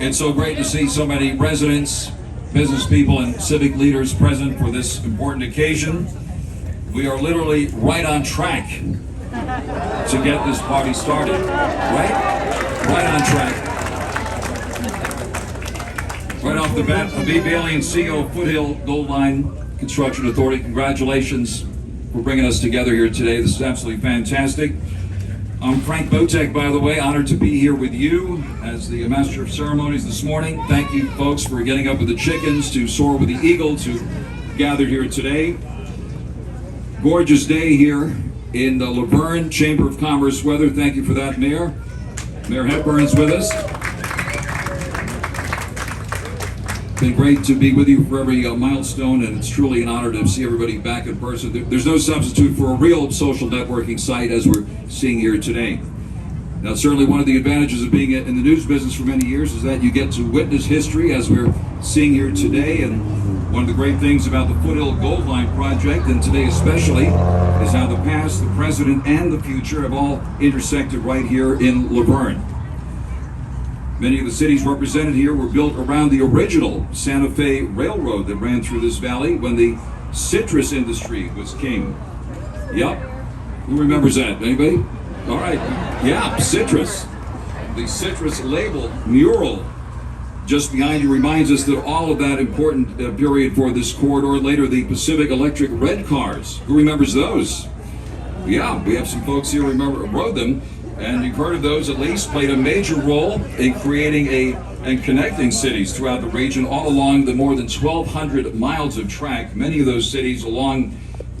It's so great to see so many residents, business people, and civic leaders present for this important occasion. We are literally right on track to get this party started, right? Right on track. Right off the bat, Habib Bailey, CEO of Foothill Gold Line Construction Authority, congratulations for bringing us together here today. This is absolutely fantastic. I'm Frank Botek, by the way, honored to be here with you as the Master of Ceremonies this morning. Thank you, folks, for getting up with the chickens to soar with the eagle to gather here today. Gorgeous day here in the Verne Chamber of Commerce weather. Thank you for that, Mayor. Mayor Hepburn's with us. Been great to be with you for every milestone, and it's truly an honor to see everybody back in person. There's no substitute for a real social networking site as we're seeing here today. Now, certainly one of the advantages of being in the news business for many years is that you get to witness history as we're seeing here today. And one of the great things about the Foothill Gold Line project, and today especially, is how the past, the present, and the future have all intersected right here in Verne. Many of the cities represented here were built around the original Santa Fe Railroad that ran through this valley when the citrus industry was king. Yep. Who remembers that? Anybody? All right. Yeah, citrus. The citrus label mural just behind you reminds us that all of that important period for this corridor. Later, the Pacific Electric red cars. Who remembers those? Yeah, we have some folks here who rode them. And you've heard of those at least, played a major role in creating and connecting cities throughout the region, all along the more than 1,200 miles of track. Many of those cities along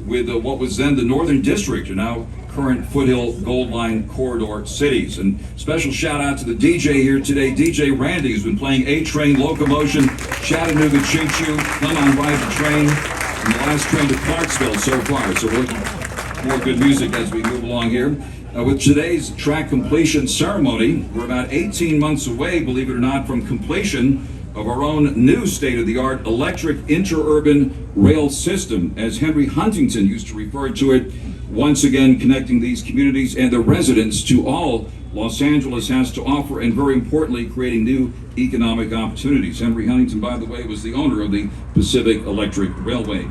with what was then the Northern District are now current Foothill Gold Line corridor cities. And special shout out to the DJ here today, DJ Randy, who's been playing A-Train Locomotion, Chattanooga Choo Choo, Come On Ride the Train, and the last train to Clarksville so far. So we're looking for more good music as we move along here. With today's track completion ceremony, we're about 18 months away, believe it or not, from completion of our own new state-of-the-art electric interurban rail system, as Henry Huntington used to refer to it, once again connecting these communities and the residents to all Los Angeles has to offer, and very importantly, creating new economic opportunities. Henry Huntington, by the way, was the owner of the Pacific Electric Railway.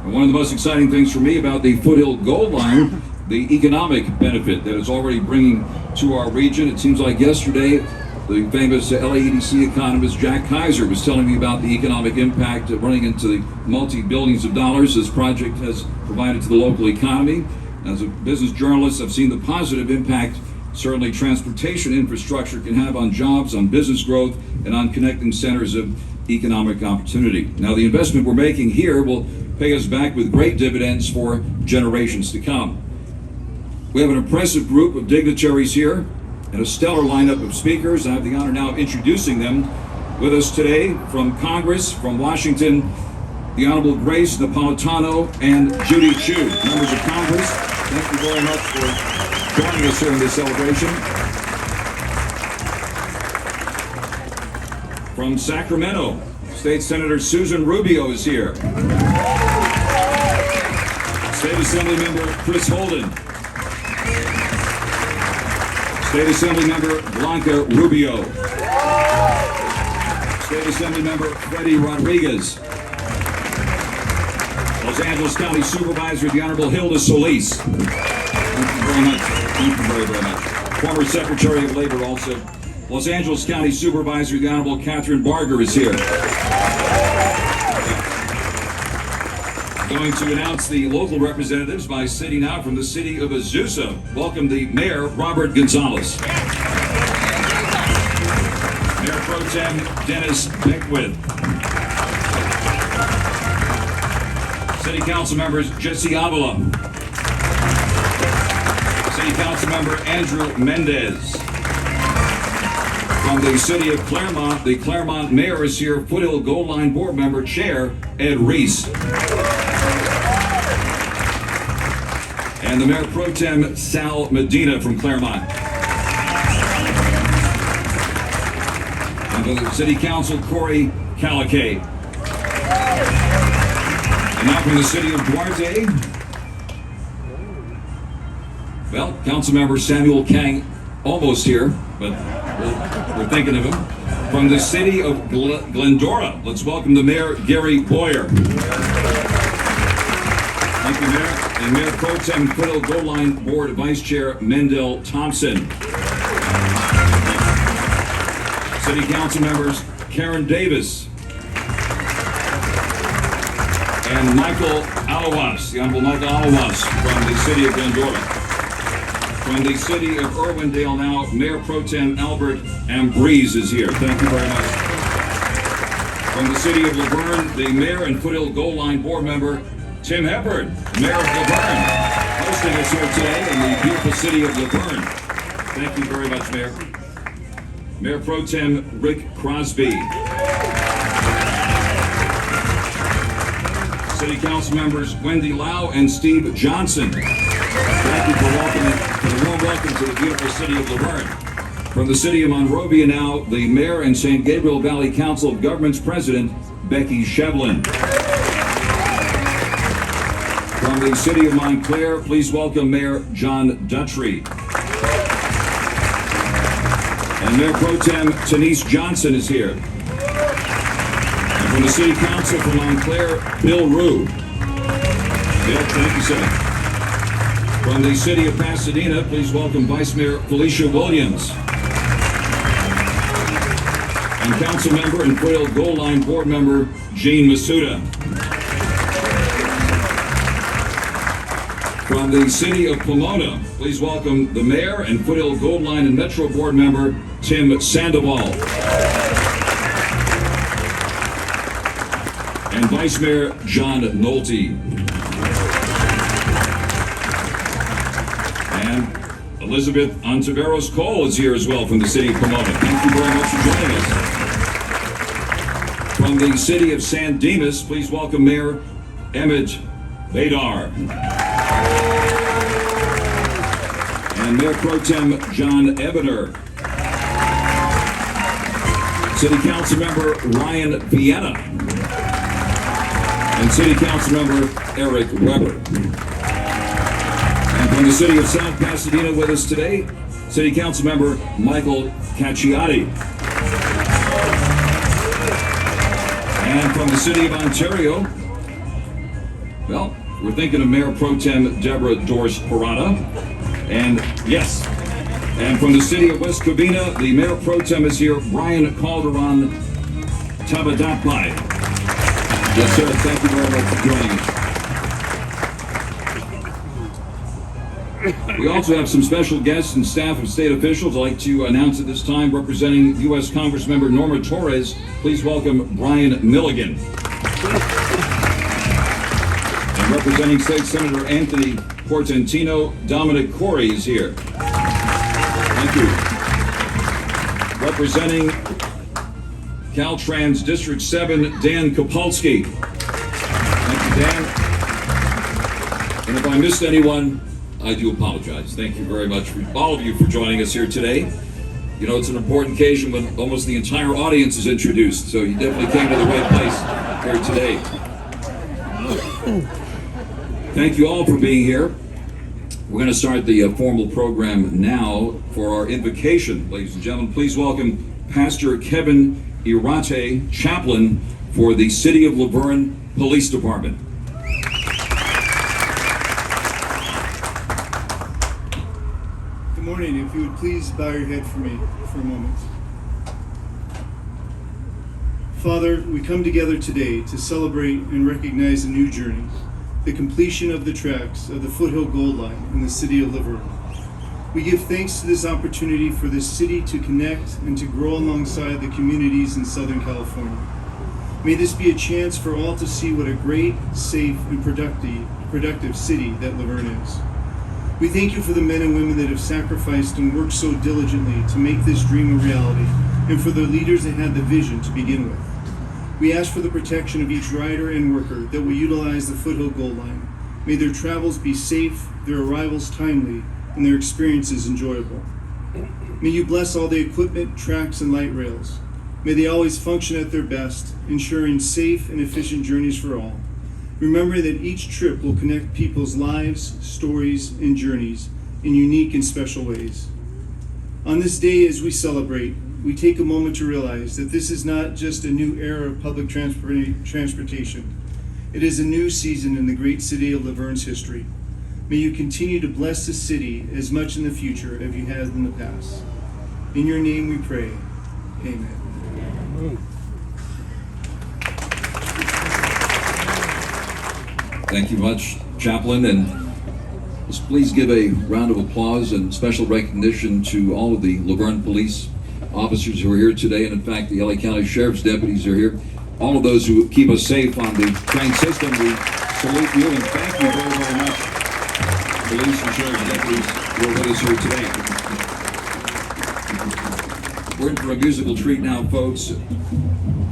And one of the most exciting things for me about the Foothill Gold Line, the economic benefit that it's already bringing to our region. It seems like yesterday, the famous LAEDC economist Jack Kaiser was telling me about the economic impact of running into the multi-billions of dollars this project has provided to the local economy. As a business journalist, I've seen the positive impact certainly transportation infrastructure can have on jobs, on business growth, and on connecting centers of economic opportunity. Now, the investment we're making here will pay us back with great dividends for generations to come. We have an impressive group of dignitaries here and a stellar lineup of speakers. I have the honor now of introducing them. With us today from Congress, from Washington, the Honorable Grace Napolitano and Judy Chu, members of Congress. Thank you very much for joining us here in this celebration. From Sacramento, State Senator Susan Rubio is here. State Assembly Member Chris Holden. State Assembly Member Blanca Rubio. State Assembly Member Freddie Rodriguez. Los Angeles County Supervisor, the Honorable Hilda Solis. Thank you very much. Thank you very, very much. Former Secretary of Labor also. Los Angeles County Supervisor, the Honorable Catherine Barger is here. Going to announce the local representatives by city now. From the city of Azusa, welcome the Mayor, Robert Gonzalez. Mayor Pro Tem Dennis Beckwith. City Council members Jesse Avila. City Council member Andrew Mendez. From the city of Claremont, the Claremont Mayor is here. Foothill Gold Line Board member Chair Ed Reese. And the Mayor Pro Tem Sal Medina from Claremont. And the City Council Corey Calicay. And now from the city of Duarte, well, Councilmember Samuel Kang, almost here, but We're thinking of him. From the city of Glendora, let's welcome the Mayor, Gary Boyer. Thank you, Mayor. And Mayor Pro Tem Foothill Gold Line Board Vice Chair Mendel Thompson. City Council members Karen Davis and Michael Alawas, the Honorable Michael Alawas from the city of Glendora. From the city of Irwindale now, Mayor Pro Tem Albert Ambrose is here. Thank you very much. From the city of Laverne, the Mayor and Foothill Gold Line Board member Tim Hepburn, Mayor of Laverne, hosting us here today in the beautiful city of Laverne. Thank you very much, Mayor. Mayor Pro Tem Rick Crosby. City Council members Wendy Lau and Steve Johnson. Thank you for a warm welcome to the beautiful city of Laverne. From the city of Monrovia now, the Mayor and St. Gabriel Valley Council of Governments President Becky Shevlin. From the city of Montclair, please welcome Mayor John Dutry. And Mayor Pro Tem Denise Johnson is here. And from the City Council from Montclair, Bill Rue. Bill, thank you, sir. From the city of Pasadena, please welcome Vice Mayor Felicia Williams. And Council member and Foothill Gold Line Board member Gene Masuda. From the city of Pomona, please welcome the Mayor and Foothill Gold Line and Metro Board member Tim Sandoval. And Vice Mayor John Nolte. And Elizabeth Ontiveros Cole is here as well from the city of Pomona. Thank you very much for joining us. From the city of San Dimas, please welcome Mayor Emmett Vadar. And Mayor Pro Tem John Ebener. City Council member Ryan Vienna. And City Council member Eric Weber. And from the city of South Pasadena with us today, City Council member Michael Cacciati. And from the city of Ontario, well, we're thinking of Mayor Pro Tem Deborah Dorse Parada. And yes, and from the city of West Covina, the Mayor Pro Tem is here, Brian Calderon Tabadapai. Yes, sir, thank you very much for joining us. We also have some special guests and staff and state officials I'd like to announce at this time. Representing U.S. Congressmember Norma Torres, please welcome Brian Milligan. And representing State Senator Anthony Portantino, Dominic Corey is here. Thank you. Representing Caltrans District 7, Dan Kopolsky. Thank you, Dan. And if I missed anyone, I do apologize. Thank you very much for all of you for joining us here today. You know, it's an important occasion when almost the entire audience is introduced, so you definitely came to the right place here today. Thank you all for being here. We're going to start the formal program now for our invocation. Ladies and gentlemen, please welcome Pastor Kevin Irate, chaplain for the City of Laverne Police Department. Good morning. If you would please bow your head for me for a moment. Father, we come together today to celebrate and recognize a new journey, the completion of the tracks of the Foothill Gold Line in the city of Laverne. We give thanks to this opportunity for this city to connect and to grow alongside the communities in Southern California. May this be a chance for all to see what a great, safe, and productive city that Laverne is. We thank you for the men and women that have sacrificed and worked so diligently to make this dream a reality, and for the leaders that had the vision to begin with. We ask for the protection of each rider and worker that will utilize the Foothill Gold Line. May their travels be safe, their arrivals timely, and their experiences enjoyable. May you bless all the equipment, tracks, and light rails. May they always function at their best, ensuring safe and efficient journeys for all. Remember that each trip will connect people's lives, stories, and journeys in unique and special ways. On this day, as we celebrate, we take a moment to realize that this is not just a new era of public transportation. It is a new season in the great city of Laverne's history. May you continue to bless the city as much in the future as you have in the past. In your name we pray. Amen. Thank you much, Chaplain, and let's please give a round of applause and special recognition to all of the Laverne police officers who are here today, and in fact the LA County Sheriff's deputies are here. All of those who keep us safe on the train system, we salute you and thank you very, very much, police and sheriff's deputies who are with us here today. We're in for a musical treat now, folks.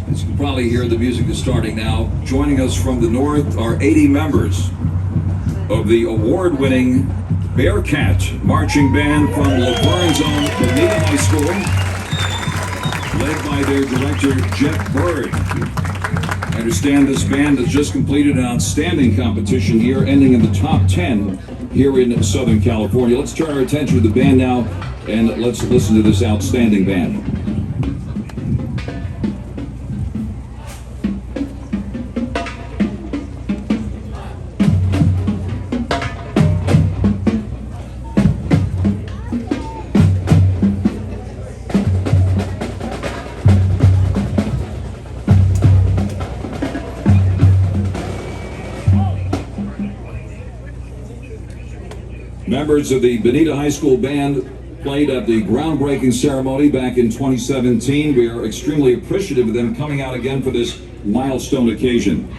As you can probably hear, the music is starting now. Joining us from the north are 80 members of the award-winning Bearcat Marching Band from Laverne's own Bonita High School, led by their director, Jeff Bird. I understand this band has just completed an outstanding competition here, ending in the top 10 here in Southern California. Let's turn our attention to the band now, and let's listen to this outstanding band. Members of the Bonita High School Band played at the groundbreaking ceremony back in 2017. We are extremely appreciative of them coming out again for this milestone occasion.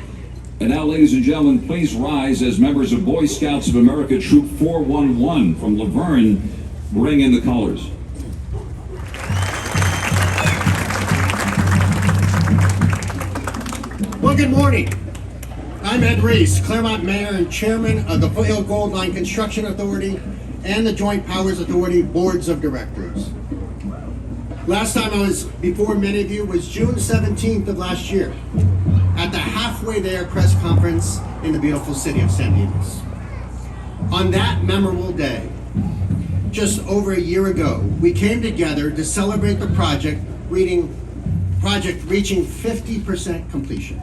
And now, ladies and gentlemen, please rise as members of Boy Scouts of America Troop 411 from Laverne bring in the colors. Well, good morning. I'm Ed Reese, Claremont Mayor and Chairman of the Foothill Gold Line Construction Authority and the Joint Powers Authority Boards of Directors. Last time I was before many of you was June 17th of last year at the Halfway There press conference in the beautiful city of San Dimas. On that memorable day, just over a year ago, we came together to celebrate the project reaching 50% completion.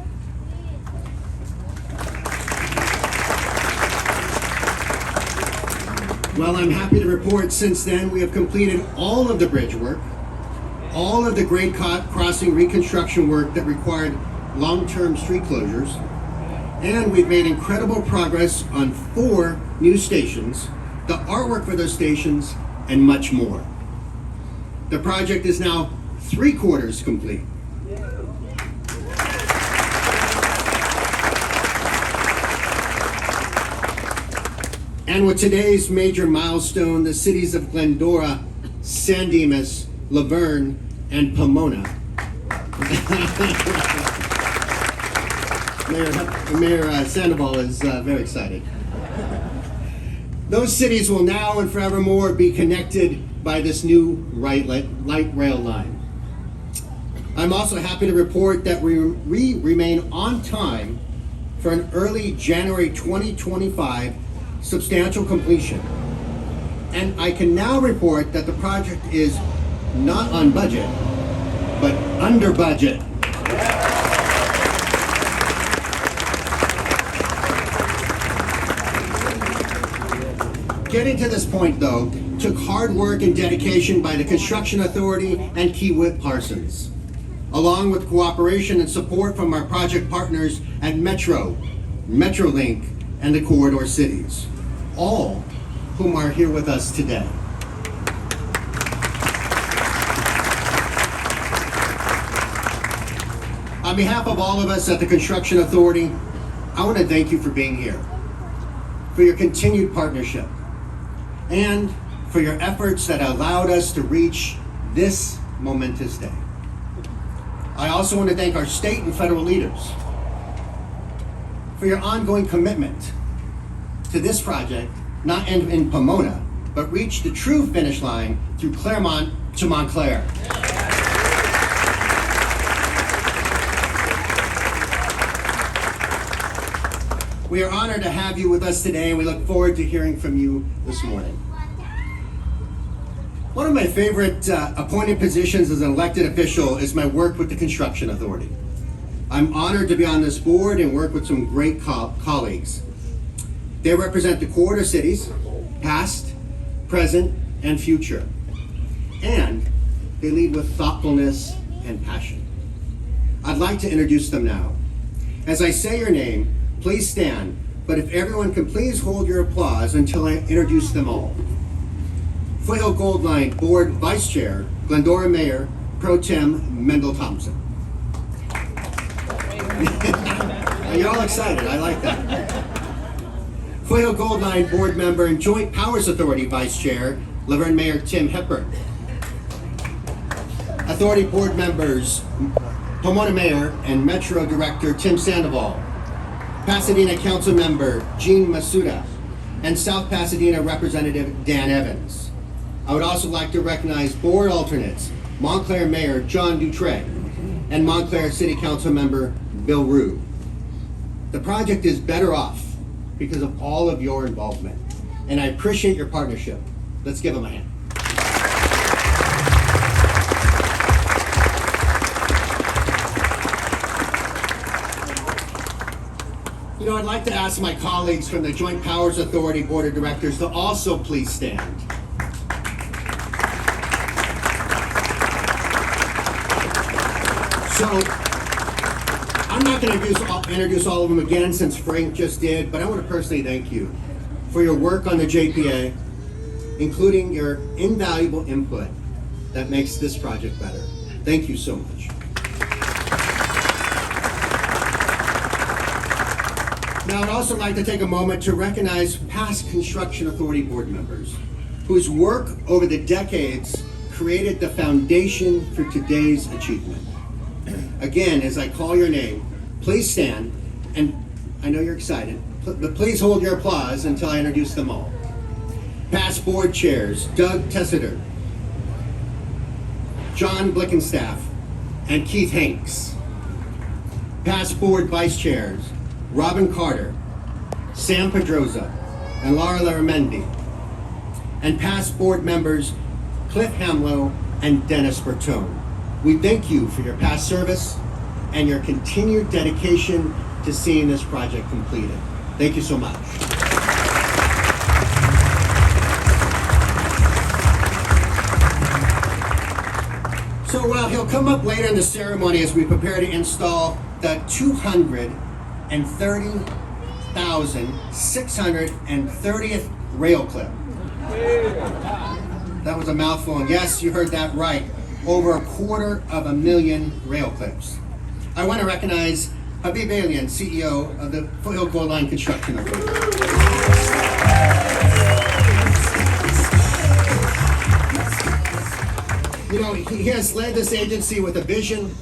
Well, I'm happy to report since then we have completed all of the bridge work, all of the grade crossing reconstruction work that required long-term street closures, and we've made incredible progress on 4 new stations, the artwork for those stations, and much more. The project is now 3/4 complete. And with today's major milestone, the cities of Glendora, San Dimas, Laverne, and Pomona. Mayor Sandoval is very excited. Those cities will now and forevermore be connected by this new light rail line. I'm also happy to report that we remain on time for an early January 2025 substantial completion. And I can now report that the project is not on budget, but under budget. Getting to this point, though, took hard work and dedication by the Construction Authority and Kiewit Parsons, along with cooperation and support from our project partners at Metro, Metrolink, and the Corridor Cities, all whom are here with us today. On behalf of all of us at the Construction Authority, I want to thank you for being here, for your continued partnership, and for your efforts that allowed us to reach this momentous day. I also want to thank our state and federal leaders for your ongoing commitment to this project, not end in Pomona, but reach the true finish line through Claremont to Montclair. We are honored to have you with us today, and we look forward to hearing from you this morning. One of my favorite appointed positions as an elected official is my work with the Construction Authority. I'm honored to be on this board and work with some great colleagues. They represent the quarter cities, past, present, and future. And they lead with thoughtfulness and passion. I'd like to introduce them now. As I say your name, please stand, but if everyone can please hold your applause until I introduce them all. Foothill Gold Line Board Vice Chair, Glendora Mayor, Pro Tem Mendel Thompson. You're all excited, I like that. Foothill Gold Line Board Member and Joint Powers Authority Vice Chair, Verne Mayor Tim Hepburn. Authority Board Members, Pomona Mayor and Metro Director Tim Sandoval. Pasadena Council Member Jean Masuda, and South Pasadena Representative Dan Evans. I would also like to recognize board alternates, Montclair Mayor John Dutre and Montclair City Council Member Bill Rue. The project is better off because of all of your involvement, and I appreciate your partnership. Let's give them a hand. You know, I'd like to ask my colleagues from the Joint Powers Authority Board of Directors to also please stand. So, I'm not going to introduce all of them again since Frank just did, but I want to personally thank you for your work on the JPA, including your invaluable input that makes this project better. Thank you so much. Now, I'd also like to take a moment to recognize past Construction Authority board members whose work over the decades created the foundation for today's achievement. Again, as I call your name, please stand, and I know you're excited, but please hold your applause until I introduce them all. Past board chairs, Doug Tessiter, John Blickenstaff, and Keith Hanks. Past board vice chairs, Robin Carter, Sam Pedroza, and Laura Laramendi. And past board members, Cliff Hamlow and Dennis Bertone. We thank you for your past service and your continued dedication to seeing this project completed. Thank you so much. So he'll come up later in the ceremony as we prepare to install the 230,630th rail clip. That was a mouthful, and yes, you heard that right. Over 250,000 rail clips. I want to recognize Habib Alian, CEO of the Foothill Gold Line Construction Authority. You know, he has led this agency with a vision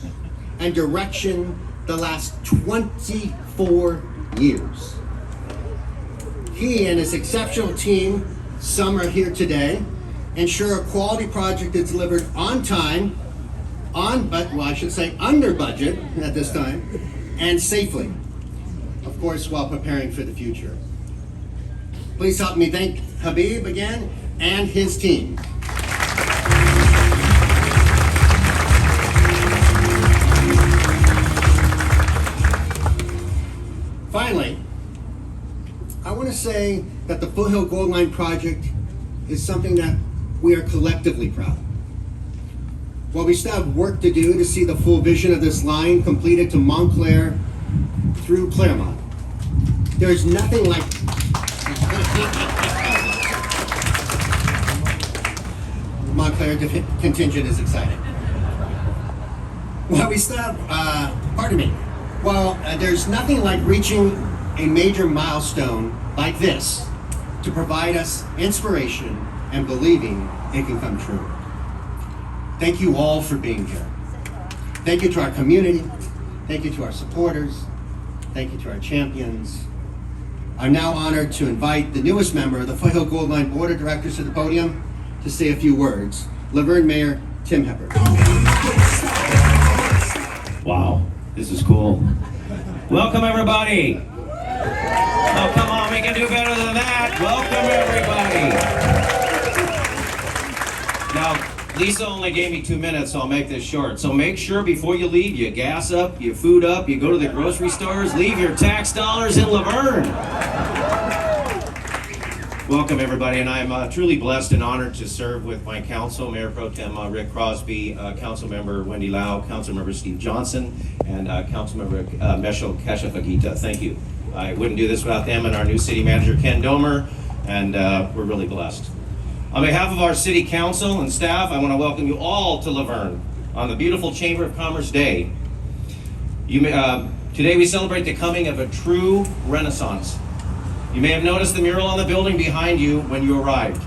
and direction the last 24 years. He and his exceptional team, some are here today, ensure a quality project is delivered on time, under budget at this time, and safely. Of course, while preparing for the future. Please help me thank Habib again and his team. Finally, I want to say that the Foothill Gold Line project is something that we are collectively proud of. While we still have work to do to see the full vision of this line completed to Montclair through Claremont, there's nothing like Montclair contingent is excited. While we still have, there's nothing like reaching a major milestone like this to provide us inspiration and believing it can come true. Thank you all for being here. Thank you to our community. Thank you to our supporters. Thank you to our champions. I'm now honored to invite the newest member of the Foothill Gold Line Board of Directors to the podium to say a few words. Laverne Mayor Tim Hepburn. Wow, this is cool. Welcome everybody. Oh, come on, we can do better than that. Welcome everybody. Now, Lisa only gave me 2 minutes, so I'll make this short. So make sure before you leave, you gas up, you food up, you go to the grocery stores, leave your tax dollars in Laverne. Welcome, everybody, and I'm truly blessed and honored to serve with my council, Mayor Pro Tem Rick Crosby, Council Member Wendy Lau, Council Member Steve Johnson, and Council Member Meshel Keshafagita. Thank you. I wouldn't do this without them and our new city manager, Ken Domer, and we're really blessed. On behalf of our city council and staff, I want to welcome you all to Laverne on the beautiful Chamber of Commerce Day. Today we celebrate the coming of a true renaissance. You may have noticed the mural on the building behind you when you arrived.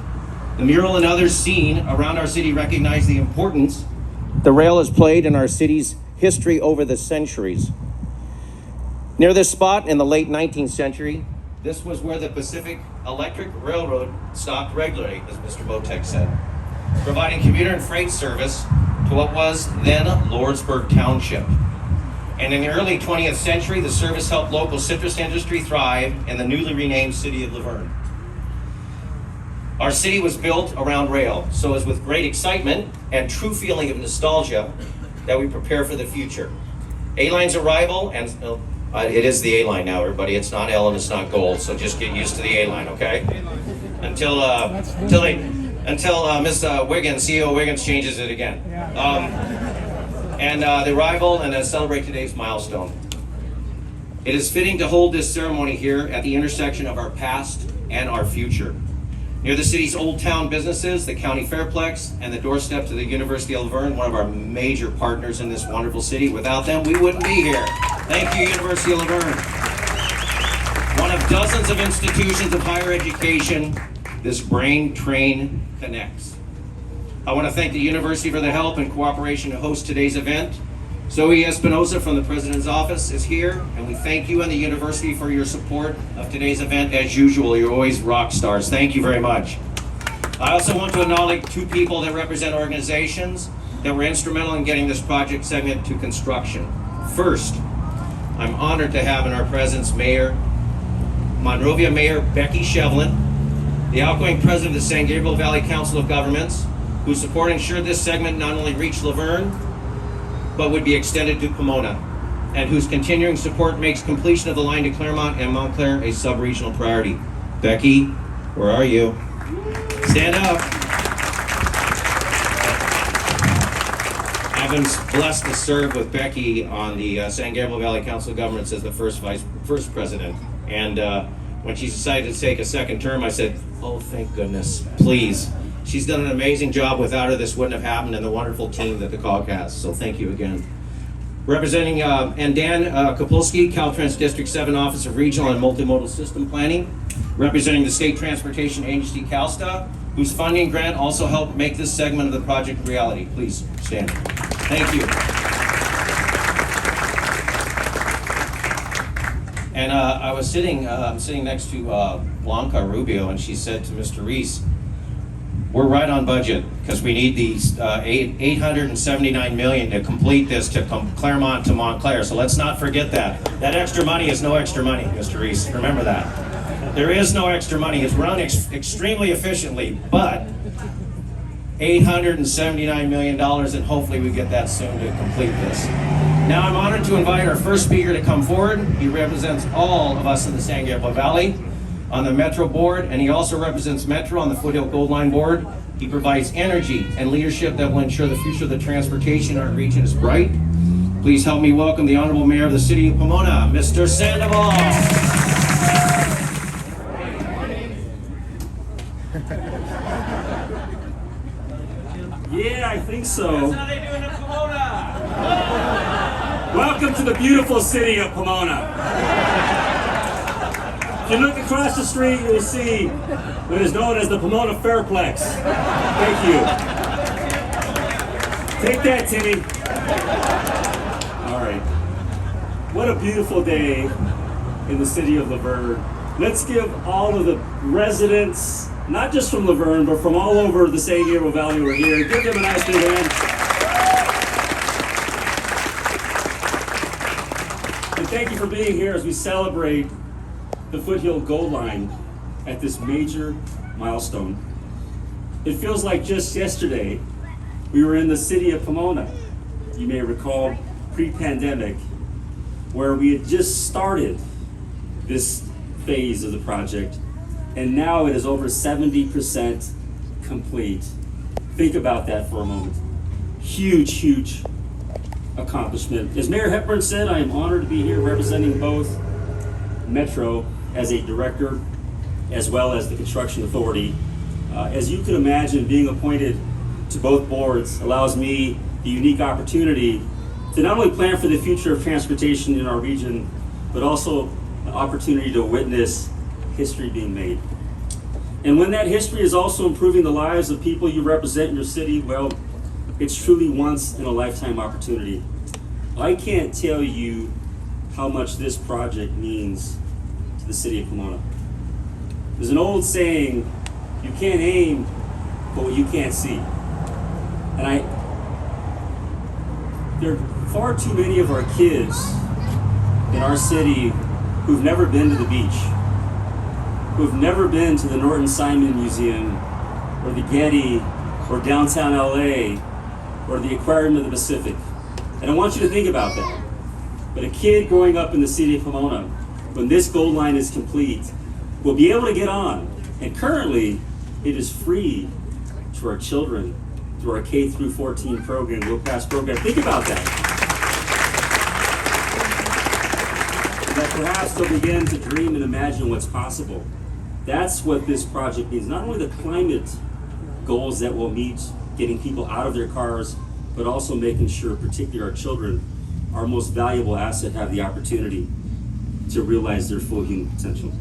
The mural and others seen around our city recognize the importance the rail has played in our city's history over the centuries. Near this spot in the late 19th century, this was where the Pacific Electric Railroad stopped regularly, as Mr. Botek said, providing commuter and freight service to what was then Lordsburg Township. And in the early 20th century, the service helped local citrus industry thrive in the newly renamed city of Laverne. Our city was built around rail, so it was with great excitement and true feeling of nostalgia that we prepare for the future. A-Line's arrival, and it is the A-Line now, everybody. It's not L and it's not gold, so just get used to the A-Line, okay? Until Miss Wiggins, CEO Wiggins, changes it again. The arrival and celebrate today's milestone. It is fitting to hold this ceremony here at the intersection of our past and our future. Near the city's old town businesses, the county fairplex, and the doorstep to the University of Laverne, one of our major partners in this wonderful city. Without them, we wouldn't be here. Thank you, University of Laverne. One of dozens of institutions of higher education, this brain train connects. I want to thank the university for the help and cooperation to host today's event. Zoe Espinosa from the President's Office is here, and we thank you and the university for your support of today's event. As usual, you're always rock stars. Thank you very much. I also want to acknowledge 2 people that represent organizations that were instrumental in getting this project segment to construction. First, I'm honored to have in our presence Monrovia Mayor Becky Shevlin, the outgoing president of the San Gabriel Valley Council of Governments, whose support ensured this segment not only reached Laverne, but would be extended to Pomona, and whose continuing support makes completion of the line to Claremont and Montclair a sub-regional priority. Becky, where are you? Stand up. I've been blessed to serve with Becky on the San Gabriel Valley Council of Governments as the first president. And when she decided to take a second term, I said, oh, thank goodness, please. She's done an amazing job. Without her, this wouldn't have happened, and the wonderful team that the COG has. So thank you again. Representing, and Dan Kapulski, Caltrans District 7 Office of Regional and Multimodal System Planning. Representing the State Transportation Agency, CalSTA, whose funding grant also helped make this segment of the project reality. Please stand. Thank you. And I was sitting next to Blanca Rubio, and she said to Mr. Reese, we're right on budget because we need these $879 million to complete this to Claremont to Montclair. So let's not forget that. That extra money is no extra money, Mr. Reese. Remember that. There is no extra money. It's run extremely efficiently, but $879 million, and hopefully we get that soon to complete this. Now I'm honored to invite our first speaker to come forward. He represents all of us in the San Gabriel Valley on the Metro board, and he also represents Metro on the Foothill Gold Line board. He provides energy and leadership that will ensure the future of the transportation in our region is bright. Please help me welcome the Honorable Mayor of the City of Pomona, Mr. Sandoval. Yeah, I think so. That's how they do it in Pomona. Welcome to the beautiful city of Pomona. If you look across the street, you'll see what is known as the Pomona Fairplex. Thank you. Take that, Timmy. All right. What a beautiful day in the city of Laverne. Let's give all of the residents, not just from Laverne, but from all over the San Gabriel Valley who are here, give them a nice big hand. And thank you for being here as we celebrate the Foothill Gold Line at this major milestone. It feels like just yesterday we were in the city of Pomona. You may recall pre-pandemic, where we had just started this phase of the project, and now it is over 70% complete. Think about that for a moment. Huge, huge accomplishment. As Mayor Hepburn said, I am honored to be here representing both Metro as a director as well as the Construction Authority. As you can imagine, being appointed to both boards allows me the unique opportunity to not only plan for the future of transportation in our region, but also an opportunity to witness history being made. And when that history is also improving the lives of people you represent in your city, well, it's truly once in a lifetime opportunity. I can't tell you how much this project means to the city of Pomona. There's an old saying, you can't aim for what you can't see. And there are far too many of our kids in our city who've never been to the beach, who've never been to the Norton Simon Museum, or the Getty, or downtown LA, or the Aquarium of the Pacific. And I want you to think about that. But a kid growing up in the city of Pomona, when this gold line is complete, will be able to get on. And currently, it is free to our children through our K through 14 program, Go Pass program. Think about that. And that perhaps they'll begin to dream and imagine what's possible. That's what this project means. Not only the climate goals that we'll meet, getting people out of their cars, but also making sure, particularly our children, our most valuable asset, have the opportunity to realize their full human potential.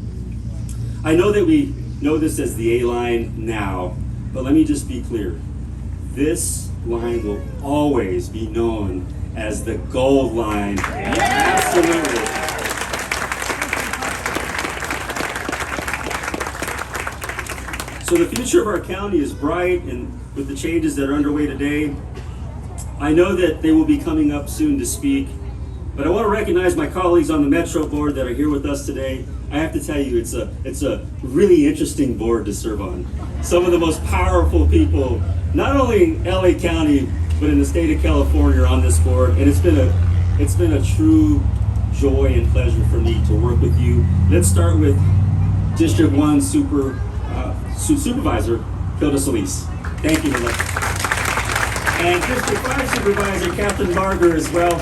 I know that we know this as the A line now, but let me just be clear. This line will always be known as the Gold Line. Absolutely. So the future of our county is bright, and with the changes that are underway today, I know that they will be coming up soon to speak, but I want to recognize my colleagues on the Metro board that are here with us today. I have to tell you, it's a really interesting board to serve on. Some of the most powerful people, not only in LA County, but in the state of California are on this board, and it's been a true joy and pleasure for me to work with you. Let's start with District 1 Supervisor, Hilda Solis. Thank you, Hilda. And District 5 Supervisor, Captain Barger as well.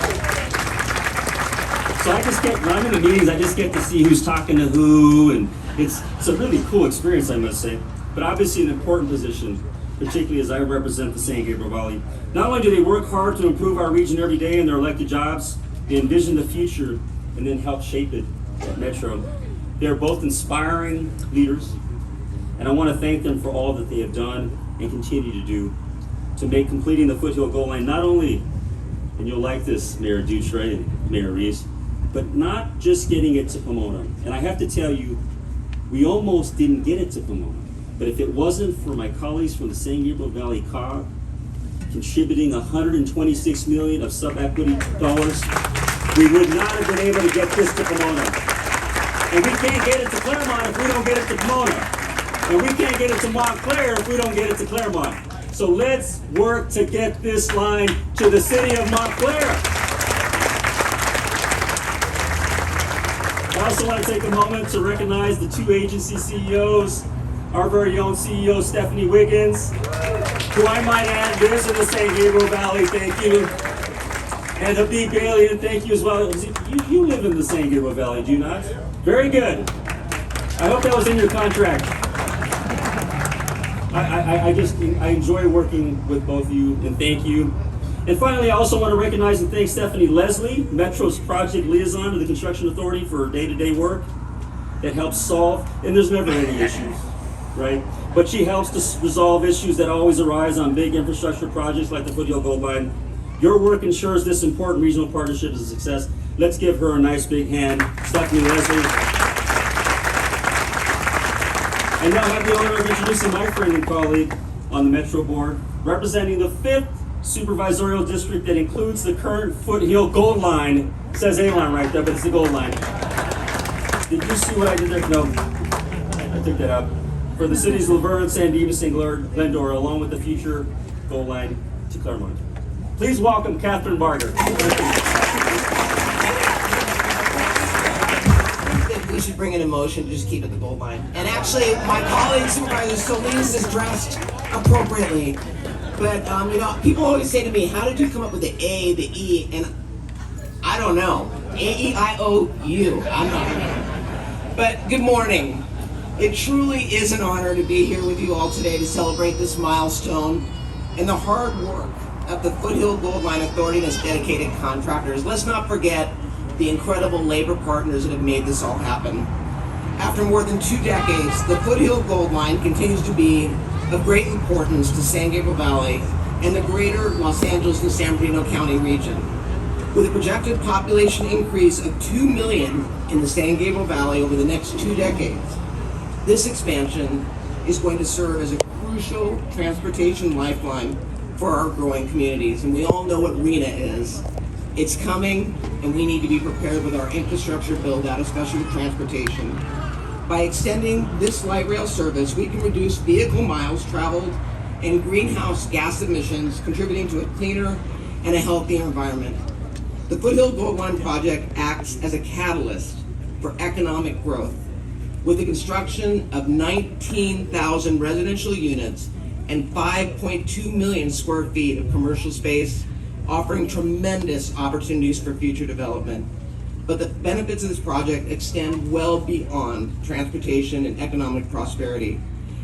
So when I'm in the meetings, I just get to see who's talking to who, and it's a really cool experience, I must say. But obviously an important position, particularly as I represent the San Gabriel Valley. Not only do they work hard to improve our region every day in their elected jobs, they envision the future and then help shape it at Metro. They're both inspiring leaders, and I want to thank them for all that they have done and continue to do to make completing the Foothill Gold Line not only, and you'll like this, Mayor Dutre and Mayor Reeves, but not just getting it to Pomona. And I have to tell you, we almost didn't get it to Pomona. But if it wasn't for my colleagues from the San Gabriel Valley COG contributing $126 million of sub-equity dollars, we would not have been able to get this to Pomona. And we can't get it to Claremont if we don't get it to Pomona. And we can't get it to Montclair if we don't get it to Claremont. So let's work to get this line to the city of Montclair. I also want to take a moment to recognize the two agency CEOs, our very own CEO, Stephanie Wiggins, who I might add lives in the San Gabriel Valley, thank you. And Habib Bailey, and thank you as well. You live in the San Gabriel Valley, do you not? Very good. I hope that was in your contract. I enjoy working with both of you, and thank you. And finally, I also want to recognize and thank Stephanie Leslie, Metro's project liaison to the Construction Authority, for her day-to-day work that helps solve, and there's never any issues, right? But she helps to resolve issues that always arise on big infrastructure projects like the Foothill Gold Line. Your work ensures this important regional partnership is a success. Let's give her a nice big hand, Stephanie Leslie. And now I have the honor of introducing my friend and colleague on the Metro board, representing the 5th supervisorial district that includes the current Foothill Gold Line. It says A-line right there, but it's the Gold Line. Did you see what I did there? No, I took that out. for the cities of Laverne, San Dimas, and Glendora, along with the future Gold Line to Claremont. Please welcome Catherine Barger. We should bring in a motion to just keep it the Gold Line. And actually, my colleague Supervisor Solis is dressed appropriately. But, people always say to me, how did you come up with the A, the E, and I don't know. A-E-I-O-U. I'm not. But good morning. It truly is an honor to be here with you all today to celebrate this milestone and the hard work of the Foothill Gold Line Authority and its dedicated contractors. Let's not forget the incredible labor partners that have made this all happen. After more than 2 decades, the Foothill Gold Line continues to be of great importance to San Gabriel Valley and the greater Los Angeles and San Bernardino County region. With a projected population increase of 2 million in the San Gabriel Valley over the next 2 decades, this expansion is going to serve as a crucial transportation lifeline for our growing communities. And we all know what RENA is. It's coming, and we need to be prepared with our infrastructure build out, especially with transportation. By extending this light rail service, we can reduce vehicle miles traveled and greenhouse gas emissions, contributing to a cleaner and a healthier environment. The Foothill Gold Line project acts as a catalyst for economic growth, with the construction of 19,000 residential units and 5.2 million square feet of commercial space, offering tremendous opportunities for future development. But the benefits of this project extend well beyond transportation and economic prosperity.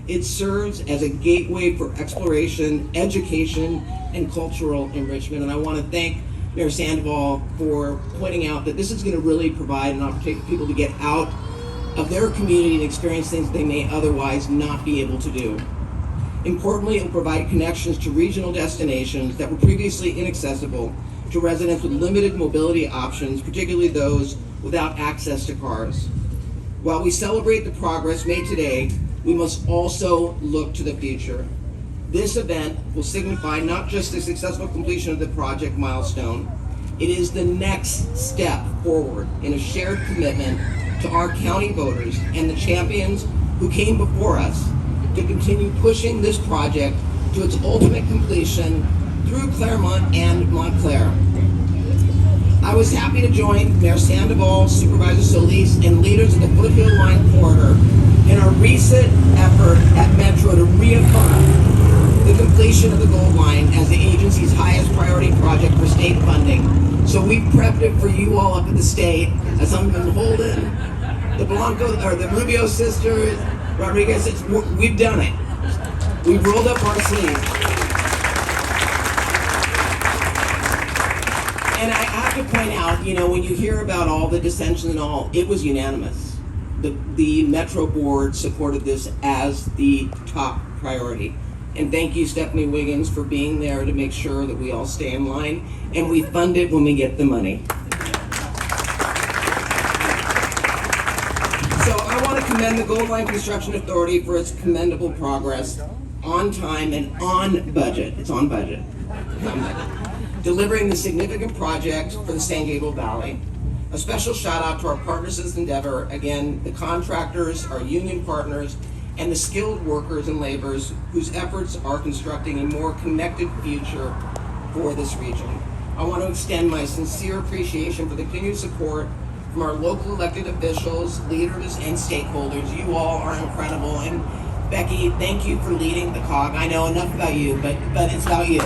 It serves as a gateway for exploration, education, and cultural enrichment. And I want to thank Mayor Sandoval for pointing out that this is going to really provide an opportunity for people to get out of their community and experience things they may otherwise not be able to do. Importantly, it will provide connections to regional destinations that were previously inaccessible to residents with limited mobility options, particularly those without access to cars. While we celebrate the progress made today, we must also look to the future. This event will signify not just the successful completion of the project milestone, it is the next step forward in a shared commitment to our county voters and the champions who came before us to continue pushing this project to its ultimate completion through Claremont and Montclair. I was happy to join Mayor Sandoval, Supervisor Solis, and leaders of the Foothill Line corridor in our recent effort at Metro to reaffirm the completion of the Gold Line as the agency's highest priority project for state funding. So we prepped it for you all up at the state, as I'm been holding the Blanco or the Rubio sisters, Rodriguez. We've done it. We've rolled up our sleeves. And I have to point out, when you hear about all the dissension and all, it was unanimous. The Metro Board supported this as the top priority. And thank you, Stephanie Wiggins, for being there to make sure that we all stay in line, and we fund it when we get the money. So I want to commend the Gold Line Construction Authority for its commendable progress on time and on budget. It's on budget. Delivering the significant project for the San Gabriel Valley. A special shout out to our partners in this endeavor, again, the contractors, our union partners, and the skilled workers and laborers whose efforts are constructing a more connected future for this region. I want to extend my sincere appreciation for the continued support from our local elected officials, leaders, and stakeholders. You all are incredible. And Becky, thank you for leading the COG. I know enough about you, but it's about you.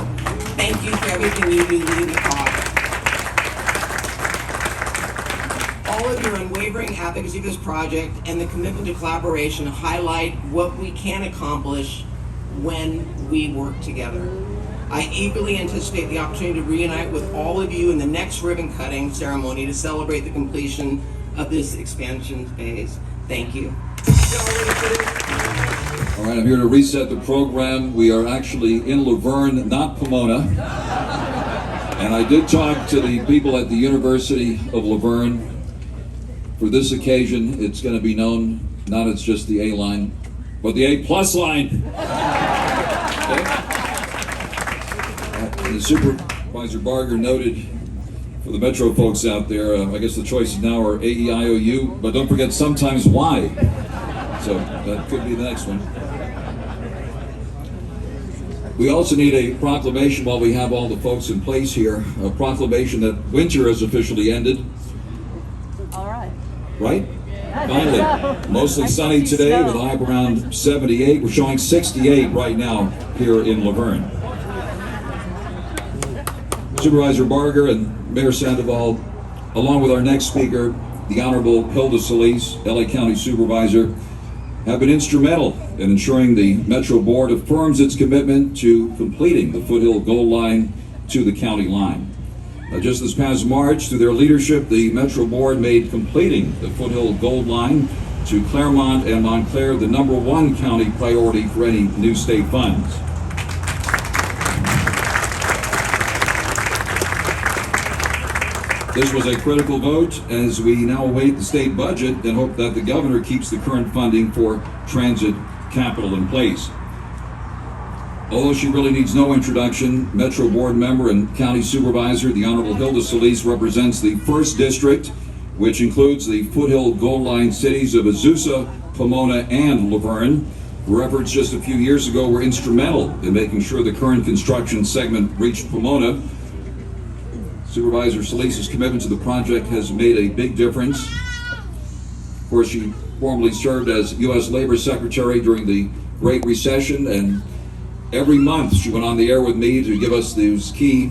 Thank you for everything you do leading the COG. All of your unwavering advocacy for this project and the commitment to collaboration highlight what we can accomplish when we work together. I eagerly anticipate the opportunity to reunite with all of you in the next ribbon cutting ceremony to celebrate the completion of this expansion phase. Thank you. All right, I'm here to reset the program. We are actually in Laverne, not Pomona. And I did talk to the people at the University of Laverne. For this occasion, it's going to be known not as just the A line, but the A+ line. Okay? And Supervisor Barger noted, for the Metro folks out there, I guess the choices now are A-E-I-O-U, but don't forget sometimes Y. So that could be the next one. We also need a proclamation while we have all the folks in place here. A proclamation that winter has officially ended. All right. Right? Finally. Mostly sunny today with a high of around 78. We're showing 68 right now here in Laverne. Supervisor Barger and Mayor Sandoval, along with our next speaker, the Honorable Hilda Solis, LA County Supervisor, have been instrumental in ensuring the Metro Board affirms its commitment to completing the Foothill Gold Line to the county line. Just this past March, through their leadership, the Metro Board made completing the Foothill Gold Line to Claremont and Montclair the #1 county priority for any new state funds. This was a critical vote as we now await the state budget and hope that the governor keeps the current funding for transit capital in place. Although she really needs no introduction, Metro Board member and County Supervisor, the Honorable Hilda Solis, represents the 1st District, which includes the Foothill Gold Line cities of Azusa, Pomona, and Laverne, where efforts just a few years ago were instrumental in making sure the current construction segment reached Pomona. Supervisor Solis' commitment to the project has made a big difference. Of course, she formerly served as U.S. Labor Secretary during the Great Recession, and every month she went on the air with me to give us those key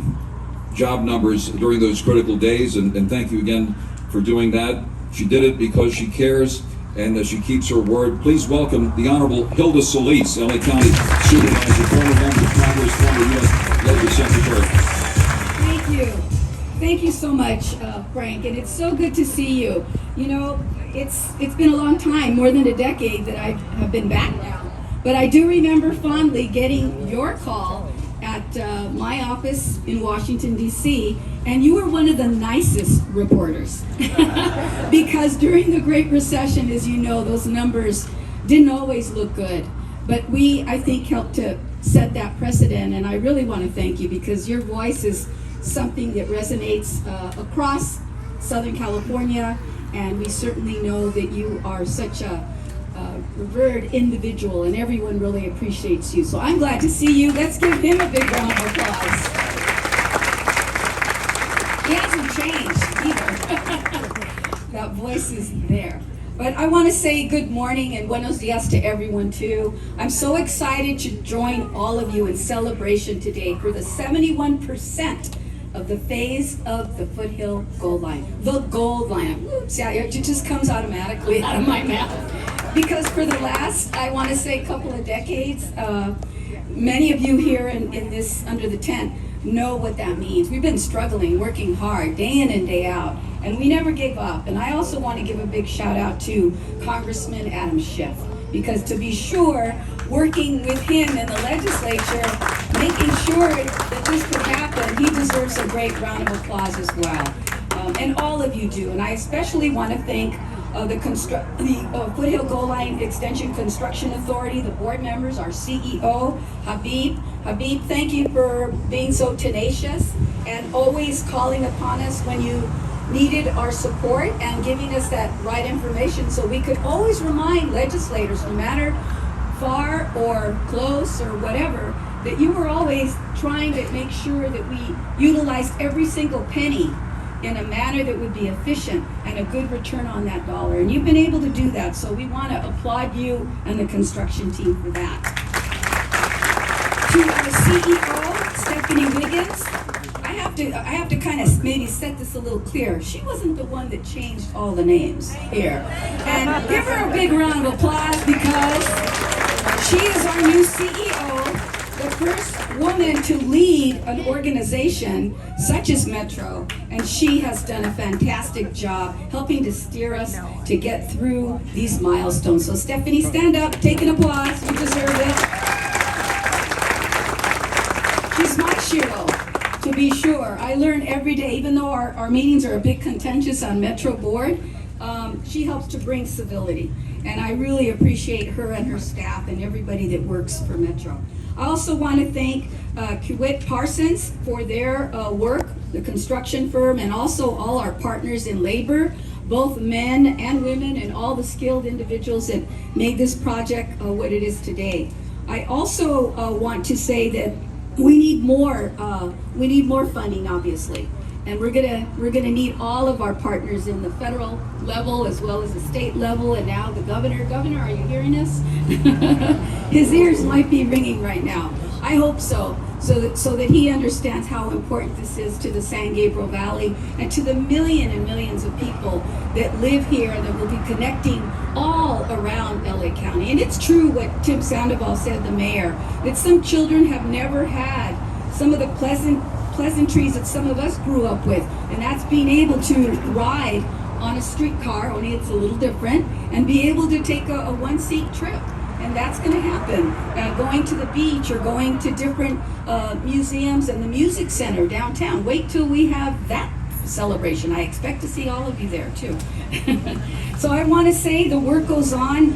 job numbers during those critical days, and thank you again for doing that. She did it because she cares and she keeps her word. Please welcome the Honorable Hilda Solis, LA County Supervisor, former member of Congress, former U.S. Labor Secretary. Thank you. Thank you so much, Frank, and it's so good to see you. You know, it's been a long time, more than a decade that I have been back now. But I do remember fondly getting your call at my office in Washington, D.C., and you were one of the nicest reporters. Because during the Great Recession, as you know, those numbers didn't always look good. But we, I think, helped to set that precedent, and I really want to thank you because your voice is something that resonates across Southern California, and we certainly know that you are such a revered individual, and everyone really appreciates you. So I'm glad to see you. Let's give him a big round of applause. He hasn't changed either. That voice is there. But I want to say good morning and buenos dias to everyone too. I'm so excited to join all of you in celebration today for the 71% of the phase of the Foothill Gold Line. The Gold Line. Whoops, yeah, it just comes automatically out of my mouth. Because for the last, I want to say, couple of decades, many of you here in this, under the tent, know what that means. We've been struggling, working hard, day in and day out, and we never gave up. And I also want to give a big shout out to Congressman Adam Schiff, because to be sure, working with him in the legislature, making sure that this could happen, he deserves a great round of applause as well. And all of you do. And I especially want to thank the Foothill Gold Line Extension Construction Authority, the board members, our CEO, Habib. Habib, thank you for being so tenacious and always calling upon us when you needed our support and giving us that right information so we could always remind legislators, no matter far or close or whatever, that you were always trying to make sure that we utilized every single penny in a manner that would be efficient and a good return on that dollar. And you've been able to do that, so we want to applaud you and the construction team for that. To our CEO, Stephanie Wiggins, I have to kind of maybe set this a little clearer. She wasn't the one that changed all the names here. And give her a big round of applause because she is our new CEO, the first woman to lead an organization such as Metro, and she has done a fantastic job helping to steer us to get through these milestones. So Stephanie, stand up, take an applause, you deserve it. She's my hero, to be sure. I learn every day, even though our meetings are a bit contentious on Metro Board, she helps to bring civility. And I really appreciate her and her staff and everybody that works for Metro. I also want to thank Kiewit Parsons for their work, the construction firm, and also all our partners in labor, both men and women and all the skilled individuals that made this project what it is today. I also want to say that we need more funding, obviously. And we're gonna need all of our partners in the federal level as well as the state level, and now the governor. Governor, are you hearing us? His ears might be ringing right now. I hope so, so that he understands how important this is to the San Gabriel Valley and to the millions and millions of people that live here and that will be connecting all around LA County. And it's true what Tim Sandoval said, the mayor, that some children have never had some of the pleasantries that some of us grew up with, and that's being able to ride on a streetcar, only it's a little different, and be able to take a one-seat trip. And that's going to happen. Going to the beach or going to different museums and the music center downtown. Wait till we have that celebration. I expect to see all of you there too. So I want to say the work goes on.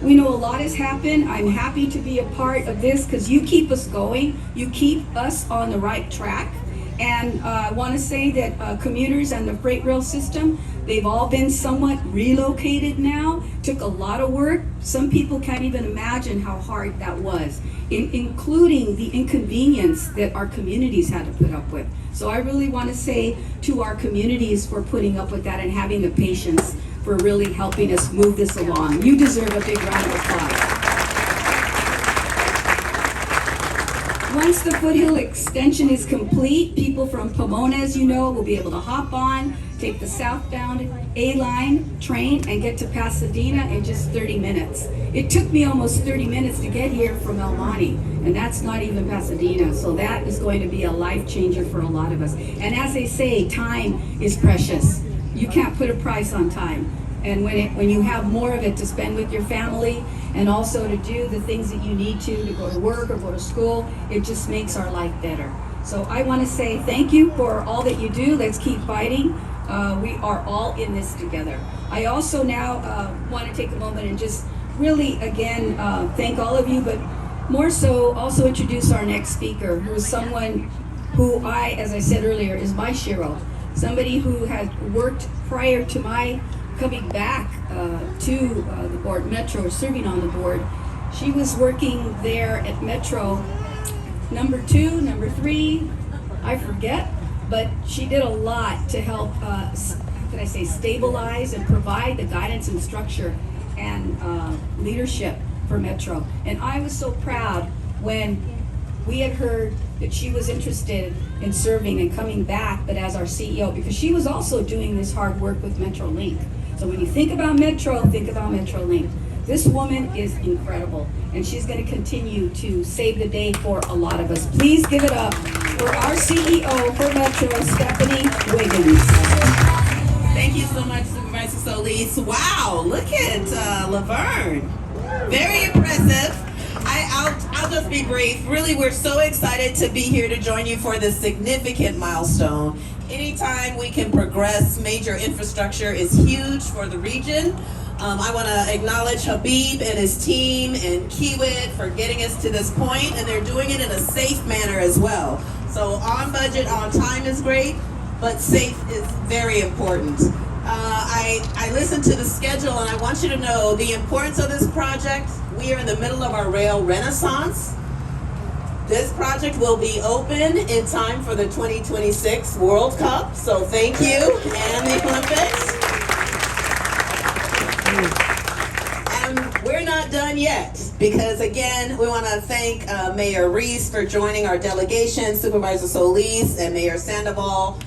We know a lot has happened. I'm happy to be a part of this because you keep us going. You keep us on the right track. And I want to say that commuters and the freight rail system, they've all been somewhat relocated now. Took a lot of work. Some people can't even imagine how hard that was, including the inconvenience that our communities had to put up with. So I really want to say to our communities for putting up with that and having the patience for really helping us move this along. You deserve a big round of applause. Once the Foothill extension is complete, people from Pomona, as you know, will be able to hop on, take the southbound A-line train and get to Pasadena in just 30 minutes. It took me almost 30 minutes to get here from El Monte, and that's not even Pasadena. So that is going to be a life changer for a lot of us. And as they say, time is precious. You can't put a price on time. And when you have more of it to spend with your family and also to do the things that you need to go to work or go to school, it just makes our life better. So I want to say thank you for all that you do. Let's keep fighting. We are all in this together. I also now want to take a moment and just really, again, thank all of you, but more so also introduce our next speaker, who is someone who as I said earlier, is my shero. Somebody who has worked prior to my coming back to the board, Metro, serving on the board. She was working there at Metro, number 2, number 3, I forget, but she did a lot to help, stabilize and provide the guidance and structure and leadership for Metro. And I was so proud when we had heard that she was interested in serving and coming back, but as our CEO, because she was also doing this hard work with MetroLink. So when you think about Metro, think about MetroLink. This woman is incredible, and she's going to continue to save the day for a lot of us. Please give it up for our CEO for Metro, Stephanie Wiggins. Thank you so much, Supervisor Solis. Wow, look at Laverne. Very impressive. I'll just be brief. Really, we're so excited to be here to join you for this significant milestone. Anytime we can progress major infrastructure is huge for the region. I want to acknowledge Habib and his team and Kiewit for getting us to this point, and they're doing it in a safe manner as well. So on budget, on time is great, but safe is very important. I listened to the schedule, and I want you to know the importance of this project. We are in the middle of our rail renaissance. This project will be open in time for the 2026 World Cup, so thank you, and the Olympics. And we're not done yet, because again, we want to thank Mayor Reese for joining our delegation, Supervisor Solis, and Mayor Sandoval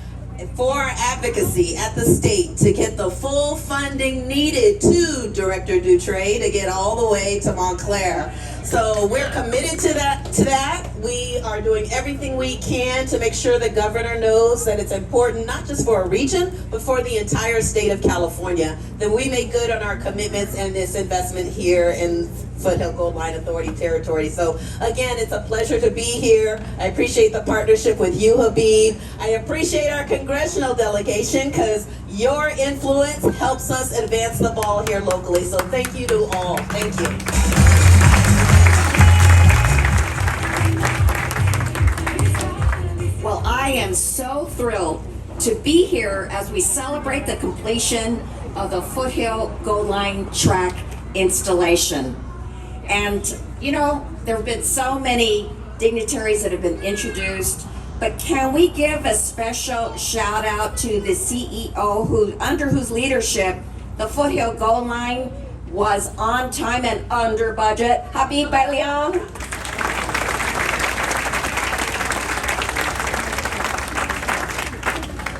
for advocacy at the state to get the full funding needed to Director Dutre to get all the way to Montclair. So we're committed to that. We are doing everything we can to make sure the governor knows that it's important, not just for a region, but for the entire state of California, that we make good on our commitments and this investment here in Foothill Gold Line Authority territory. So again, it's a pleasure to be here. I appreciate the partnership with you, Habib. I appreciate our congressional delegation, because your influence helps us advance the ball here locally. So thank you to all. Thank you. Well, I am so thrilled to be here as we celebrate the completion of the Foothill Gold Line track installation. And you know, there have been so many dignitaries that have been introduced, but can we give a special shout out to the CEO under whose leadership the Foothill Gold Line was on time and under budget? Habib Balian.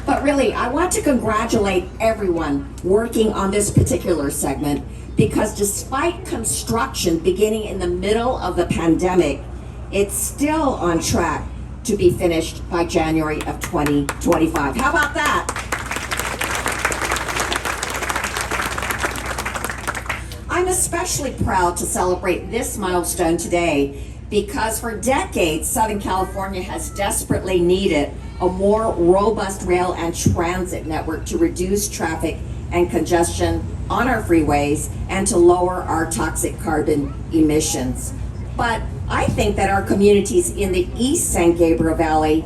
But really, I want to congratulate everyone working on this particular segment, because despite construction beginning in the middle of the pandemic, it's still on track to be finished by January of 2025. How about that? I'm especially proud to celebrate this milestone today because for decades, Southern California has desperately needed a more robust rail and transit network to reduce traffic and congestion on our freeways and to lower our toxic carbon emissions. But I think that our communities in the East San Gabriel Valley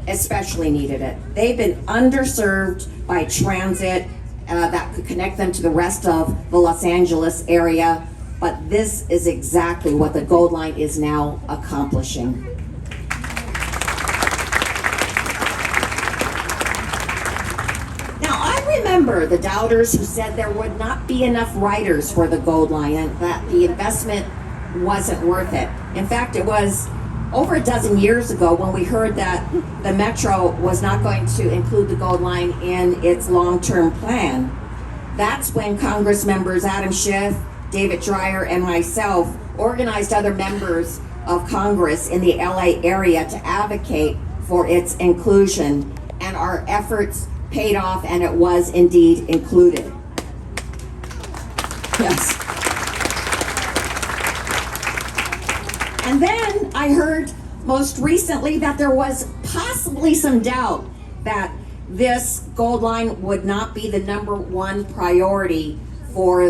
especially needed it. They've been underserved by transit that could connect them to the rest of the Los Angeles area, but this is exactly what the Gold Line is now accomplishing. Remember the doubters who said there would not be enough riders for the Gold Line and that the investment wasn't worth it. In fact, it was over a dozen years ago when we heard that the Metro was not going to include the Gold Line in its long-term plan. That's when Congress members Adam Schiff, David Dreyer, and myself organized other members of Congress in the LA area to advocate for its inclusion, and our efforts paid off, and it was indeed included. Yes. And then I heard most recently that there was possibly some doubt that this Gold Line would not be the #1 priority for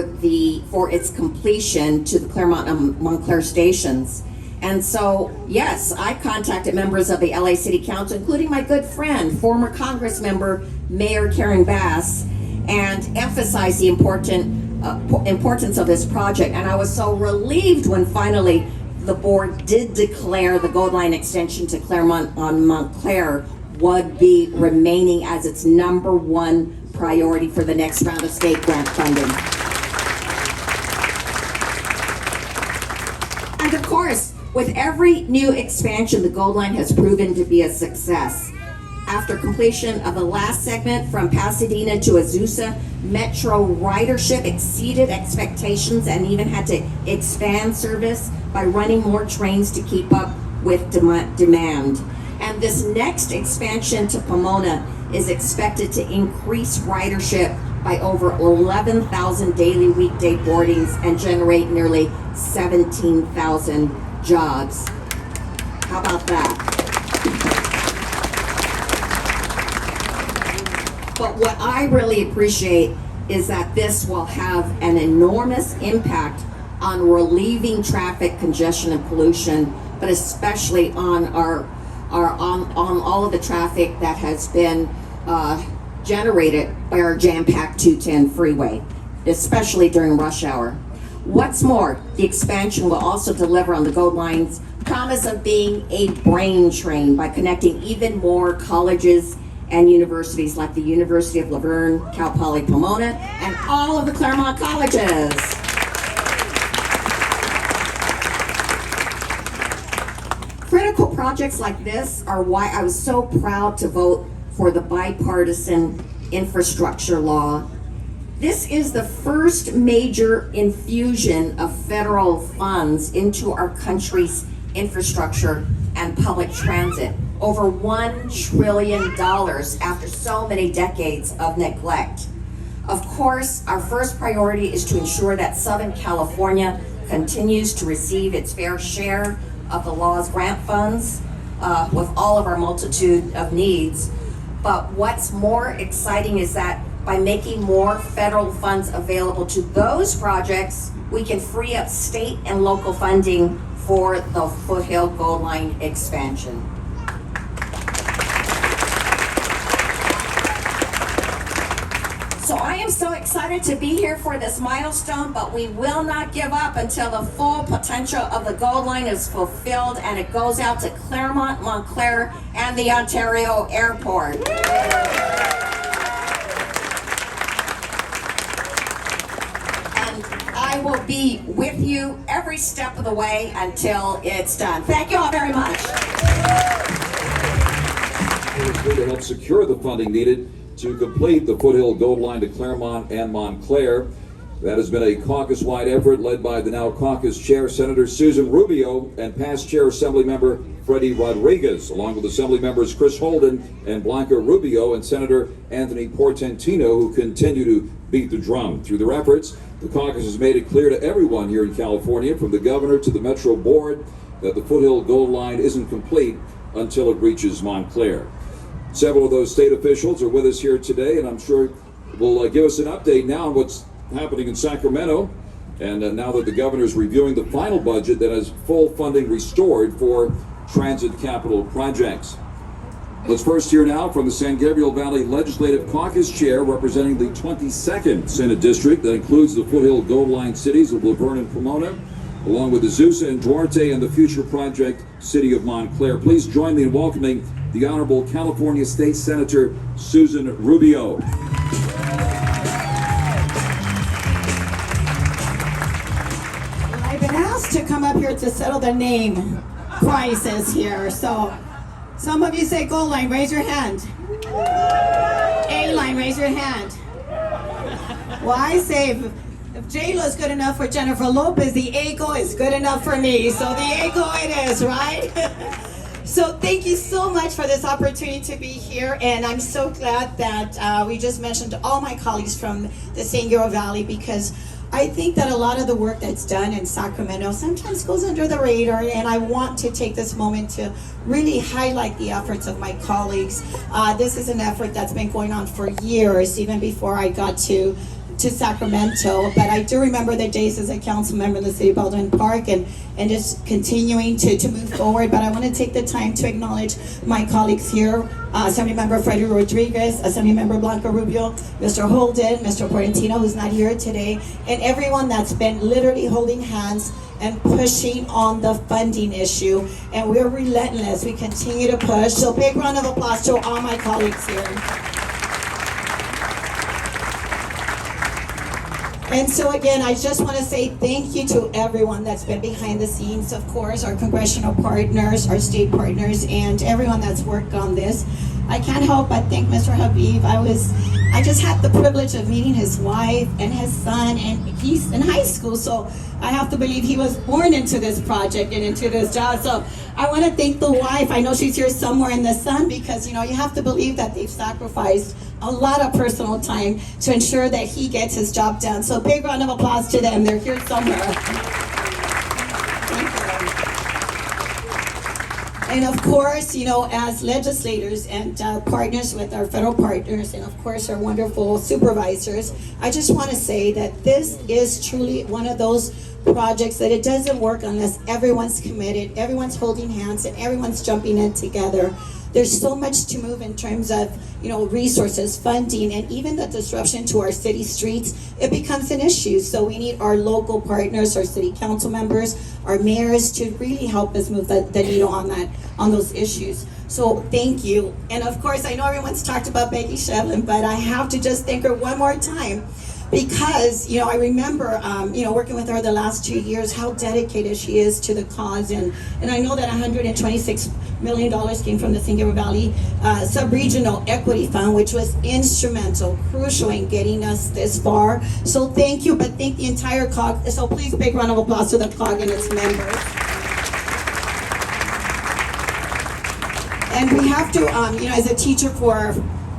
its completion to the Claremont and Montclair stations. And so, yes, I contacted members of the LA City Council, including my good friend, former Congress member, Mayor Karen Bass, and emphasized the importance of this project. And I was so relieved when finally the board did declare the Gold Line extension to Claremont on Montclair would be remaining as its #1 priority for the next round of state grant funding. And of course, with every new expansion, the Gold Line has proven to be a success. After completion of the last segment from Pasadena to Azusa, Metro ridership exceeded expectations and even had to expand service by running more trains to keep up with demand. And this next expansion to Pomona is expected to increase ridership by over 11,000 daily weekday boardings and generate nearly 17,000 jobs. How about that? But what I really appreciate is that this will have an enormous impact on relieving traffic congestion and pollution, but especially on on all of the traffic that has been generated by our jam-packed 210 freeway, especially during rush hour. What's more, the expansion will also deliver on the Gold Line's promise of being a brain train by connecting even more colleges and universities like the University of Laverne, Cal Poly Pomona, and all of the Claremont colleges. Critical projects like this are why I was so proud to vote for the bipartisan infrastructure law. This is the first major infusion of federal funds into our country's infrastructure and public transit. Over $1 trillion after so many decades of neglect. Of course, our first priority is to ensure that Southern California continues to receive its fair share of the law's grant funds with all of our multitude of needs. But what's more exciting is that by making more federal funds available to those projects, we can free up state and local funding for the Foothill Gold Line expansion. So I am so excited to be here for this milestone, but we will not give up until the full potential of the Gold Line is fulfilled and it goes out to Claremont, Montclair, and the Ontario Airport. And I will be with you every step of the way until it's done. Thank you all very much. It's here to help secure the funding needed to complete the Foothill Gold Line to Claremont and Montclair. That has been a caucus-wide effort led by the now caucus chair, Senator Susan Rubio, and past chair Assemblymember Freddie Rodriguez, along with Assembly members Chris Holden and Blanca Rubio and Senator Anthony Portantino, who continue to beat the drum. Through their efforts, the caucus has made it clear to everyone here in California, from the governor to the Metro Board, that the Foothill Gold Line isn't complete until it reaches Montclair. Several of those state officials are with us here today, and I'm sure will give us an update now on what's happening in Sacramento. And now that the governor is reviewing the final budget that has full funding restored for transit capital projects. Let's first hear now from the San Gabriel Valley Legislative Caucus Chair representing the 22nd Senate District that includes the Foothill Gold Line cities of Verne and Pomona, along with Azusa and Duarte and the future project city of Montclair. Please join me in welcoming the Honorable California State Senator Susan Rubio. I've been asked to come up here to settle the name crisis here. So some of you say Gold Line, raise your hand. A Line, raise your hand. Well, I say if J-Lo is good enough for Jennifer Lopez, the A-Go is good enough for me. So the A-Go it is, right? So thank you so much for this opportunity to be here, and I'm so glad that we just mentioned all my colleagues from the San Gabriel Valley, because I think that a lot of the work that's done in Sacramento sometimes goes under the radar, and I want to take this moment to really highlight the efforts of my colleagues. This is an effort that's been going on for years, even before I got to Sacramento, but I do remember the days as a council member in the city of Baldwin Park and just continuing to move forward. But I want to take the time to acknowledge my colleagues here, Assemblymember Freddie Rodriguez, Assemblymember Blanca Rubio, Mr. Holden, Mr. Portantino, who's not here today, and everyone that's been literally holding hands and pushing on the funding issue. And we're relentless. We continue to push. So big round of applause to all my colleagues here. And so again, I just want to say thank you to everyone that's been behind the scenes, of course, our congressional partners, our state partners, and everyone that's worked on this. I can't help but thank Mr. Habib. I just had the privilege of meeting his wife and his son, and he's in high school, so I have to believe he was born into this project and into this job. So I want to thank the wife. I know she's here somewhere in the sun, because you have to believe that they've sacrificed a lot of personal time to ensure that he gets his job done. So big round of applause to them. They're here somewhere. Thank you. And of course, as legislators and partners with our federal partners, and of course our wonderful supervisors, I just want to say that this is truly one of those projects that it doesn't work unless everyone's committed, everyone's holding hands, and everyone's jumping in together. There's so much to move in terms of, resources, funding, and even the disruption to our city streets. It becomes an issue. So we need our local partners, our city council members, our mayors to really help us move the needle on those issues. So thank you. And of course, I know everyone's talked about Becky Shevlin, but I have to just thank her one more time. Because, I remember, working with her the last 2 years, how dedicated she is to the cause. And I know that $126 million came from the San Gabriel Valley Sub-Regional Equity Fund, which was instrumental, crucial in getting us this far. So thank you, but thank the entire COG. So please, big round of applause to the COG and its members. And we have to, as a teacher for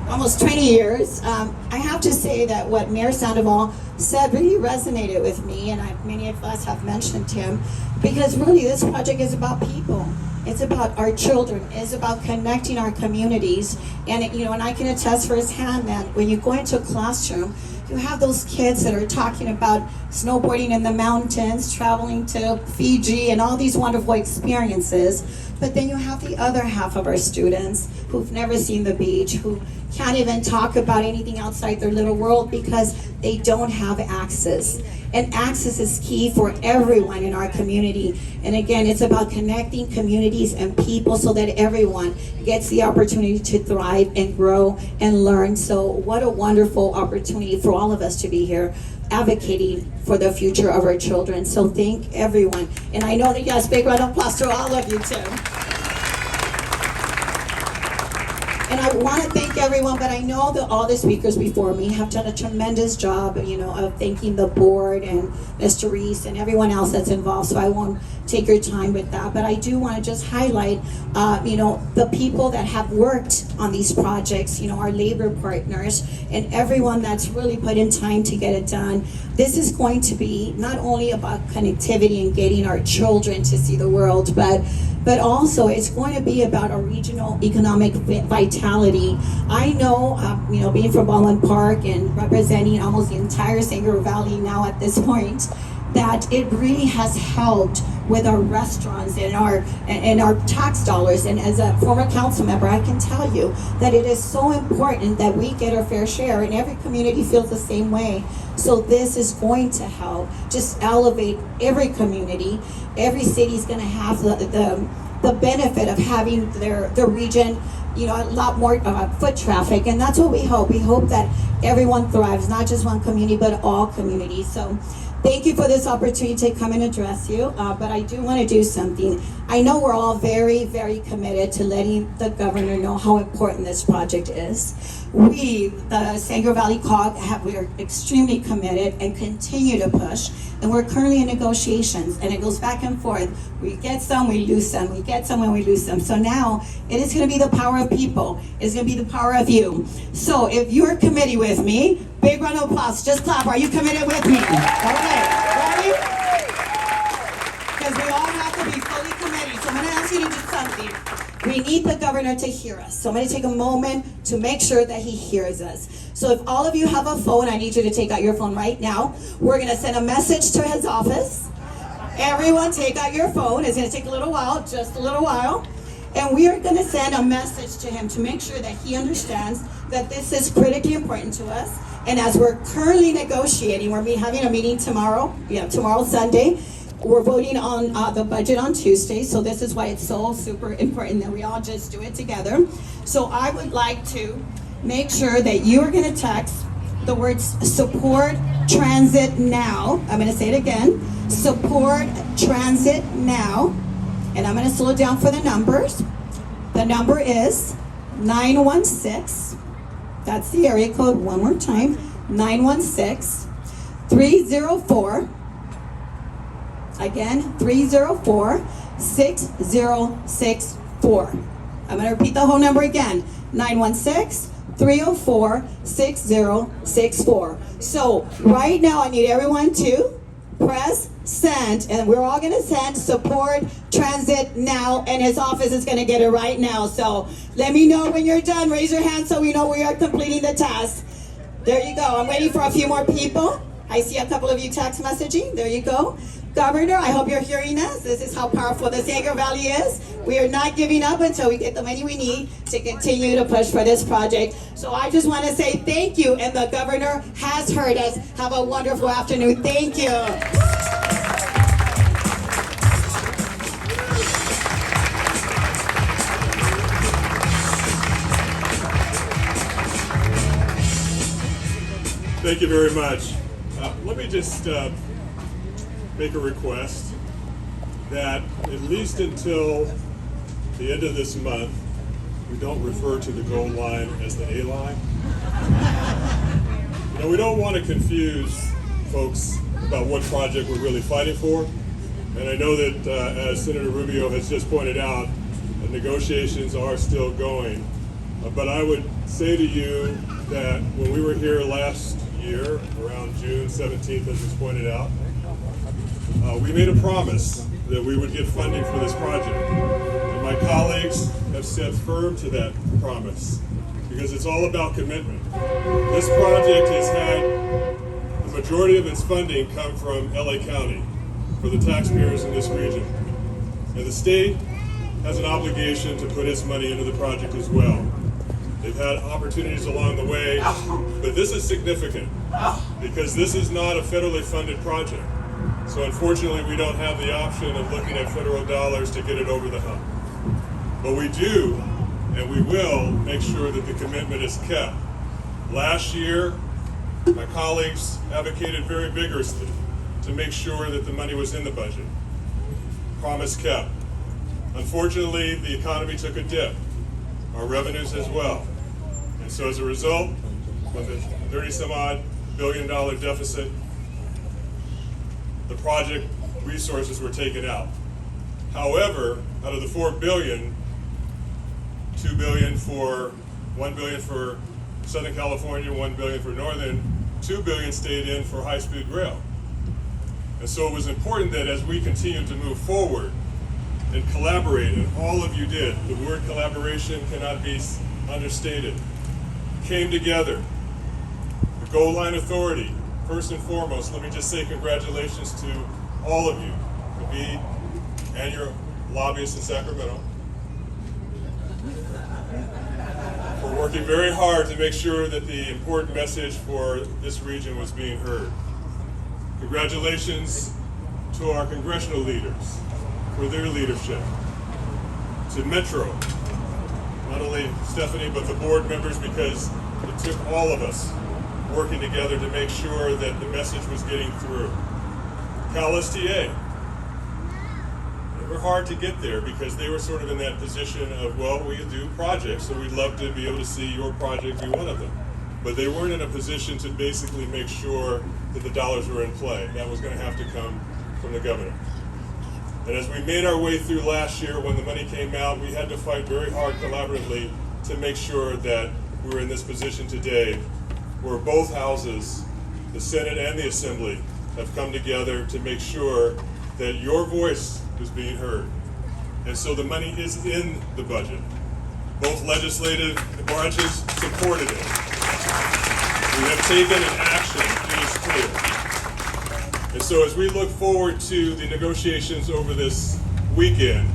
almost 20 years, I have to say that what Mayor Sandoval said really resonated with me, and many of us have mentioned him, because really this project is about people. It's about our children. It's about connecting our communities. And and I can attest firsthand that when you go into a classroom, You have those kids that are talking about snowboarding in the mountains, traveling to Fiji, and all these wonderful experiences. But then you have the other half of our students who've never seen the beach, who can't even talk about anything outside their little world because they don't have access. And access is key for everyone in our community. And again, it's about connecting communities and people so that everyone gets the opportunity to thrive and grow and learn. So what a wonderful opportunity for all of us to be here advocating for the future of our children. So thank everyone. And I know that, yes, big round of applause to all of you too. And I want to thank everyone, but I know that all the speakers before me have done a tremendous job, of thanking the board and Mr. Reese and everyone else that's involved, so I won't take your time with that. But I do want to just highlight, the people that have worked on these projects, our labor partners, and everyone that's really put in time to get it done. This is going to be not only about connectivity and getting our children to see the world, but also it's going to be about a regional economic vitality. I know, being from Baldwin Park and representing almost the entire San Gabriel Valley now at this point, that it really has helped with our restaurants and our tax dollars. And as a former council member, I can tell you that it is so important that we get our fair share, and every community feels the same way. So this is going to help just elevate every community. Every city is going to have the benefit of having their region, a lot more foot traffic, and that's what we hope. We hope that everyone thrives, not just one community, but all communities. So thank you for this opportunity to come and address you, but I do want to do something. I know we're all very, very committed to letting the governor know how important this project is. We, the San Gabriel Valley COG, we are extremely committed and continue to push, and we're currently in negotiations, and it goes back and forth. We get some, we lose some, we get some, and we lose some. So now, it is going to be the power of people. It's going to be the power of you. So if you're committed with me, big round of applause, just clap. Are you committed with me? Okay, ready? Because we all have to be fully committed. So I'm going to ask you to do something. We need the governor to hear us. So I'm going to take a moment to make sure that he hears us. So if all of you have a phone, I need you to take out your phone right now. We're going to send a message to his office. Everyone take out your phone. It's going to take a little while, just a little while. And we are going to send a message to him to make sure that he understands that this is critically important to us. And as we're currently negotiating, we're having a meeting tomorrow. Tomorrow, Sunday. We're voting on the budget on Tuesday, so this is why it's so super important that we all just do it together. So I would like to make sure that you are going to text the words support transit now. I'm going to say it again. Support transit now. And I'm going to slow it down for the numbers. The number is 916. That's the area code one more time. 916-304. Again, 304-6064. I'm going to repeat the whole number again. 916-304-6064. So right now I need everyone to press send, and we're all going to send support transit now, and his office is going to get it right now. So let me know when you're done. Raise your hand so we know we are completing the task. There you go. I'm waiting for a few more people. I see a couple of you text messaging. There you go. Governor, I hope you're hearing us. This is how powerful the San Gabriel Valley is. We are not giving up until we get the money we need to continue to push for this project. So I just want to say thank you, and the governor has heard us. Have a wonderful afternoon. Thank you. Thank you very much. Let me just make a request that at least until the end of this month, we don't refer to the Gold Line as the A line. We don't want to confuse folks about what project we're really fighting for. And I know that, as Senator Rubio has just pointed out, the negotiations are still going. But I would say to you that when we were here last year, around June 17th, as was pointed out, we made a promise that we would get funding for this project. And my colleagues have stood firm to that promise. because it's all about commitment. This project has had the majority of its funding come from LA County for the taxpayers in this region. And the state has an obligation to put its money into the project as well. They've had opportunities along the way, but this is significant because this is not a federally funded project. So unfortunately, we don't have the option of looking at federal dollars to get it over the hump. But we do, and we will, make sure that the commitment is kept. Last year, my colleagues advocated very vigorously to make sure that the money was in the budget. Promise kept. Unfortunately, the economy took a dip, our revenues as well. And so as a result, with a 30-some-odd billion-dollar deficit, the project resources were taken out. However, out of the $4 billion, $2 billion for, $1 billion for Southern California, $1 billion for Northern, $2 billion stayed in for high-speed rail. And so it was important that as we continue to move forward and collaborate, and all of you did, the word collaboration cannot be understated, came together. The Gold Line Authority, first and foremost, let me just say congratulations to all of you, Khabib and your lobbyists in Sacramento, for working very hard to make sure that the important message for this region was being heard. Congratulations to our congressional leaders for their leadership. To Metro, not only Stephanie, but the board members, because it took all of us working together to make sure that the message was getting through. Cal STA, they were hard to get there because they were sort of in that position of, well, we do projects, so we'd love to be able to see your project be one of them. But they weren't in a position to basically make sure that the dollars were in play. That was going to have to come from the governor. And as we made our way through last year, when the money came out, we had to fight very hard collaboratively to make sure that we're in this position today where both houses, the Senate and the Assembly, have come together to make sure that your voice is being heard. And so the money is in the budget. Both legislative branches supported it. We have taken an action, it is clear. And so as we look forward to the negotiations over this weekend,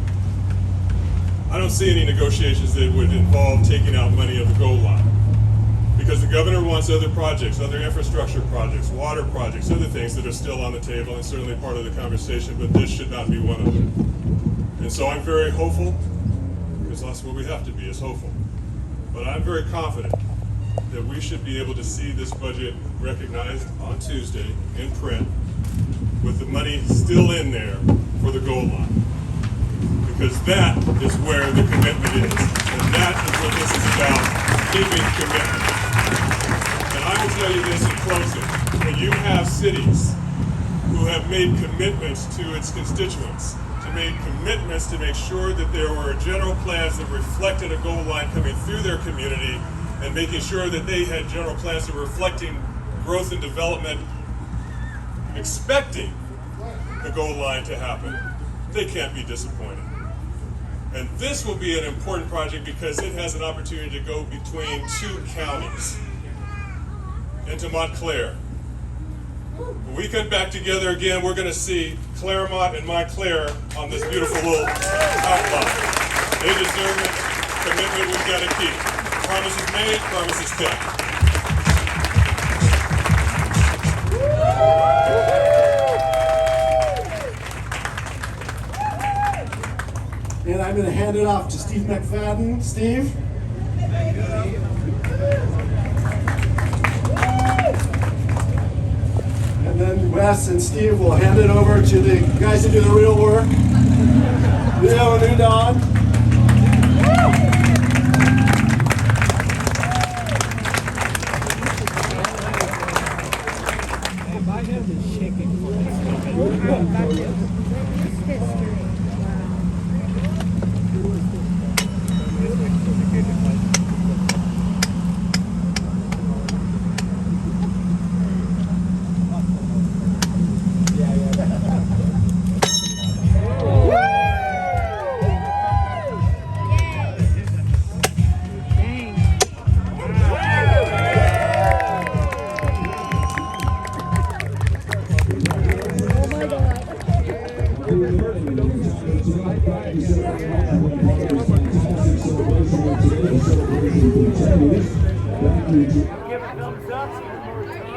I don't see any negotiations that would involve taking out money of the Gold Line. Because the governor wants other projects, other infrastructure projects, water projects, other things that are still on the table and certainly part of the conversation, but this should not be one of them. And so I'm very hopeful, because that's what we have to be, is hopeful. But I'm very confident that we should be able to see this budget recognized on Tuesday in print with the money still in there for the Gold Line. Because that is where the commitment is. And that is what this is about, keeping commitment. And I will tell you this in closing, when you have cities who have made commitments to its constituents, to make commitments to make sure that there were general plans that reflected a Gold Line coming through their community, and making sure that they had general plans that were reflecting growth and development, expecting the Gold Line to happen, they can't be disappointed. And this will be an important project because it has an opportunity to go between two counties into Montclair. When we come back together again, we're going to see Claremont and Montclair on this beautiful little outline. They deserve it. Commitment we've got to keep. Promises made, promises kept. And I'm going to hand it off to Steve McFadden. Steve? And then Wes and Steve will hand it over to the guys who do the real work. Leo and Udon. Thank you.